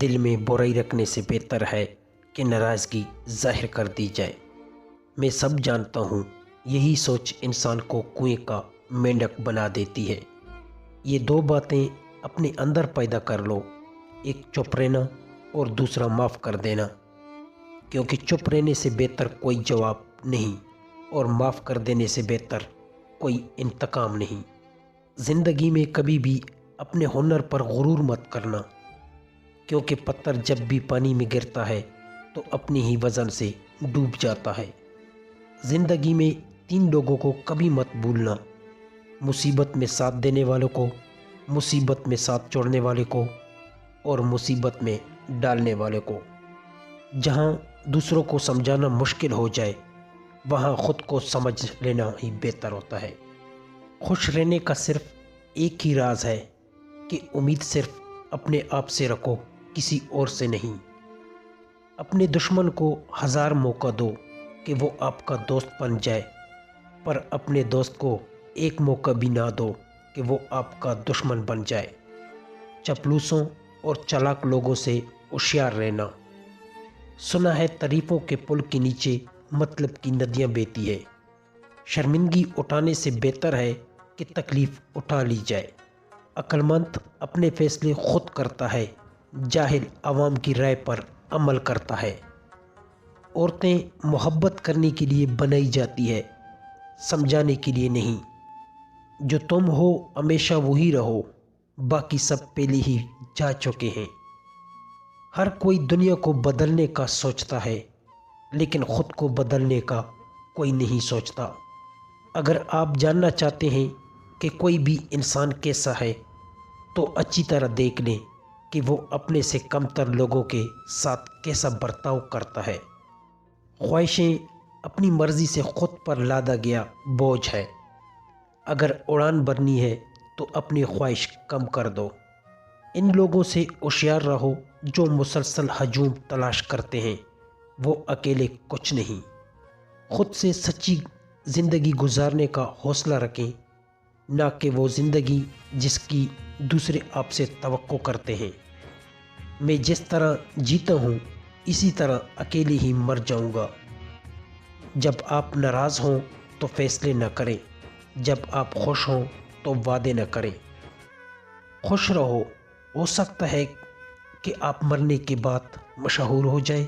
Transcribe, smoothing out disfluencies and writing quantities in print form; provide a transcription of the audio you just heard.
دل میں برائی رکھنے سے بہتر ہے کہ ناراضگی ظاہر کر دی جائے۔ میں سب جانتا ہوں، یہی سوچ انسان کو کنویں کا مینڈک بنا دیتی ہے۔ یہ دو باتیں اپنے اندر پیدا کر لو، ایک چپ رہنا اور دوسرا معاف کر دینا، کیونکہ چپ رہنے سے بہتر کوئی جواب نہیں اور معاف کر دینے سے بہتر کوئی انتقام نہیں۔ زندگی میں کبھی بھی اپنے ہنر پر غرور مت کرنا، کیونکہ پتھر جب بھی پانی میں گرتا ہے تو اپنی ہی وزن سے ڈوب جاتا ہے۔ زندگی میں 3 لوگوں کو کبھی مت بھولنا: مصیبت میں ساتھ دینے والوں کو، مصیبت میں ساتھ چھوڑنے والے کو اور مصیبت میں ڈالنے والے کو۔ جہاں دوسروں کو سمجھانا مشکل ہو جائے وہاں خود کو سمجھ لینا ہی بہتر ہوتا ہے۔ خوش رہنے کا صرف ایک ہی راز ہے کہ امید صرف اپنے آپ سے رکھو، کسی اور سے نہیں۔ اپنے دشمن کو 1000 موقع دو کہ وہ آپ کا دوست بن جائے، پر اپنے دوست کو ایک موقع بھی نہ دو کہ وہ آپ کا دشمن بن جائے۔ چپلوسوں اور چالاک لوگوں سے ہوشیار رہنا۔ سنا ہے تعریفوں کے پل کے نیچے مطلب کی ندیاں بہتی ہے۔ شرمندگی اٹھانے سے بہتر ہے کہ تکلیف اٹھا لی جائے۔ عقل مند اپنے فیصلے خود کرتا ہے، جاہل عوام کی رائے پر عمل کرتا ہے۔ عورتیں محبت کرنے کے لیے بنائی جاتی ہے، سمجھانے کے لیے نہیں۔ جو تم ہو ہمیشہ وہی رہو، باقی سب پہلے ہی جا چکے ہیں۔ ہر کوئی دنیا کو بدلنے کا سوچتا ہے، لیکن خود کو بدلنے کا کوئی نہیں سوچتا۔ اگر آپ جاننا چاہتے ہیں کہ کوئی بھی انسان کیسا ہے تو اچھی طرح دیکھ لیں کہ وہ اپنے سے کم تر لوگوں کے ساتھ کیسا برتاؤ کرتا ہے۔ خواہشیں اپنی مرضی سے خود پر لادا گیا بوجھ ہے۔ اگر اڑان بھرنی ہے تو اپنی خواہش کم کر دو۔ ان لوگوں سے ہوشیار رہو جو مسلسل ہجوم تلاش کرتے ہیں، وہ اکیلے کچھ نہیں۔ خود سے سچی زندگی گزارنے کا حوصلہ رکھیں، نہ کہ وہ زندگی جس کی دوسرے آپ سے توقع کرتے ہیں۔ میں جس طرح جیتا ہوں اسی طرح اکیلے ہی مر جاؤں گا۔ جب آپ ناراض ہوں تو فیصلے نہ کریں، جب آپ خوش ہوں تو وعدے نہ کریں۔ خوش رہو، ہو سکتا ہے کہ آپ مرنے کے بعد مشہور ہو جائیں۔